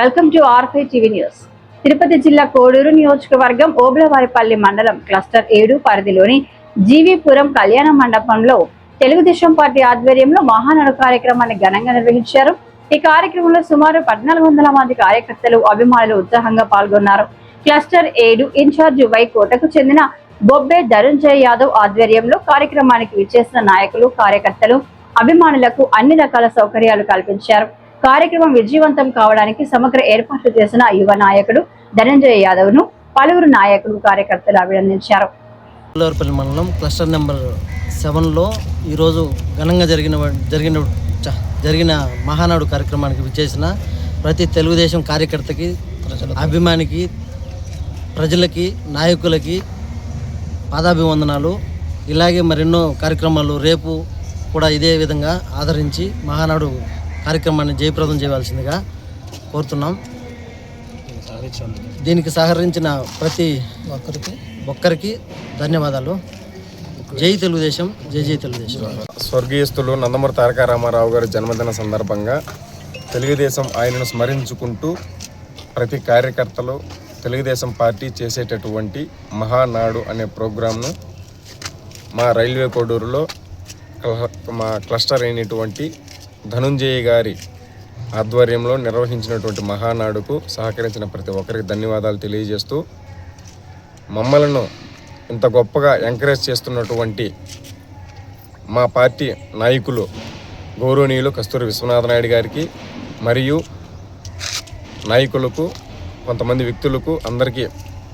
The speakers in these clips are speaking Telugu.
Welcome to R5 TV news. Tirupati జిల్లా కోడూరు నియోజకవర్గం ఓబుళవారిపల్లి మండలం క్లస్టర్ 7 పరిధిలోని జీవీపురం కళ్యాణ మండపంలో తెలుగుదేశం పార్టీ ఆధ్వర్యంలో మహానాడు కార్యక్రమాన్ని ఘనంగా నిర్వహించారు. ఈ కార్యక్రమంలో సుమారు 1400 మంది కార్యకర్తలు, అభిమానులు ఉత్సాహంగా పాల్గొన్నారు. క్లస్టర్ 7 ఇన్ఛార్జ్ వై కోటకు చెందిన బొబ్బే ధనంజయ్ యాదవ్ ఆధ్వర్యంలో కార్యక్రమానికి విచ్చేసిన నాయకులు, కార్యకర్తలు, అభిమానులకు అన్ని రకాల సౌకర్యాలు కల్పించారు. కార్యక్రమం విజయవంతం కావడానికి సమగ్ర ఏర్పాట్లు చేసిన యువ నాయకుడు ధనంజయ్ యాదవ్ ను పలువురు నాయకులు, కార్యకర్తలు అభినందించారు. ఓబుళవారిపల్లి మండలం క్లస్టర్ నెంబర్ 7లో ఈరోజు ఘనంగా జరిగిన మహానాడు కార్యక్రమానికి విచ్చేసిన ప్రతి తెలుగుదేశం కార్యకర్తకి, అభిమానికి, ప్రజలకి, నాయకులకి పాదాభివందనాలు. ఇలాగే మరెన్నో కార్యక్రమాలు రేపు కూడా ఇదే విధంగా ఆదరించి మహానాడు కార్యక్రమాన్ని జయప్రదం చేయవలసిందిగా కోరుతున్నాం. దీనికి సహకరించిన ప్రతి ఒక్కరికి ధన్యవాదాలు. జై తెలుగుదేశం, జై జై తెలుగుదేశం. స్వర్గీయస్తులు నందమూరి తారక రామారావు గారి జన్మదిన సందర్భంగా తెలుగుదేశం ఆయనను స్మరించుకుంటూ ప్రతి కార్యకర్తలు తెలుగుదేశం పార్టీ చేసేటటువంటి మహానాడు అనే ప్రోగ్రాంను మా రైల్వే కోడూరులో మా క్లస్టర్ అయినటువంటి ధనుంజయ గారి ఆధ్వర్యంలో నిర్వహించినటువంటి మహానాడుకు సహకరించిన ప్రతి ఒక్కరికి ధన్యవాదాలు తెలియజేస్తూ, మమ్మలను ఇంత గొప్పగా ఎంకరేజ్ చేస్తున్నటువంటి మా పార్టీ నాయకులు గౌరవనీయులు కస్తూరి విశ్వనాథ నాయుడు గారికి మరియు నాయకులకు, కొంతమంది వ్యక్తులకు అందరికీ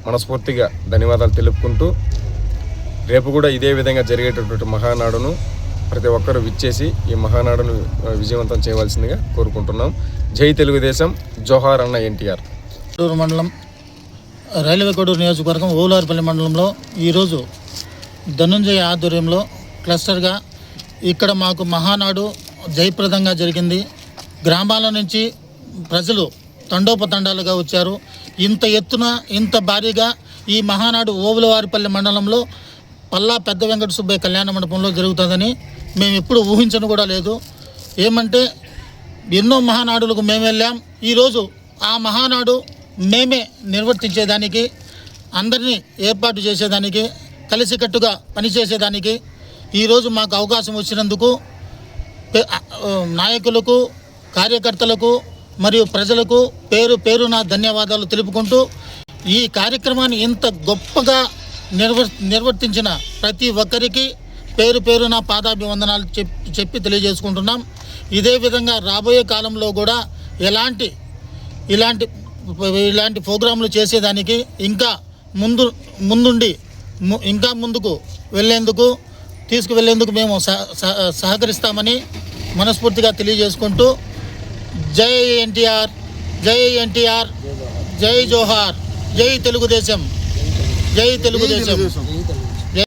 మనస్ఫూర్తిగా ధన్యవాదాలు తెలుపుకుంటూ, రేపు కూడా ఇదే విధంగా జరిగేటటువంటి మహానాడును ప్రతి ఒక్కరూ విచ్చేసి ఈ మహానాడును విజయవంతం చేయవలసిందిగా కోరుకుంటున్నాం. జై తెలుగుదేశం, జోహార్ అన్న ఎన్టీఆర్. కోడూరు మండలం రైల్వే కోడూరు నియోజకవర్గం ఓబుళవారిపల్లి మండలంలో ఈరోజు ధనుంజయ ఆధ్వర్యంలో క్లస్టర్గా ఇక్కడ మాకు మహానాడు జయప్రదంగా జరిగింది. గ్రామాల నుంచి ప్రజలు తండోపతండాలుగా వచ్చారు. ఇంత ఎత్తున, ఇంత భారీగా ఈ మహానాడు ఓబుళవారిపల్లి మండలంలో పల్లా పెద్ద వెంకట సుబ్బయ్య కళ్యాణ మండపంలో జరుగుతుందని మేము ఎప్పుడు ఊహించను కూడా లేదు. ఏమంటే ఎన్నో మహానాడులకు మేము వెళ్ళాం. ఈరోజు ఆ మహానాడు మేమే నిర్వర్తించేదానికి, అందరినీ ఏర్పాటు చేసేదానికి, కలిసికట్టుగా పనిచేసేదానికి ఈరోజు మాకు అవకాశం వచ్చినందుకు నాయకులకు, కార్యకర్తలకు మరియు ప్రజలకు పేరు పేరున ధన్యవాదాలు తెలుపుకుంటూ, ఈ కార్యక్రమాన్ని ఇంత గొప్పగా నిర్వర్తించిన ప్రతి ఒక్కరికి పేరు పేరున పాదాభివందనాలు చెప్పి తెలియజేసుకుంటున్నాం. ఇదే విధంగా రాబోయే కాలంలో కూడా ఇలాంటి ప్రోగ్రాంలు చేసేదానికి ఇంకా ముందుండి ఇంకా ముందుకు తీసుకువెళ్లేందుకు మేము సహకరిస్తామని మనస్ఫూర్తిగా తెలియజేసుకుంటూ, జై ఎన్టీఆర్, జై ఎన్టీఆర్, జై జోహార్, జై తెలుగుదేశం, జై తెలుగుదేశం.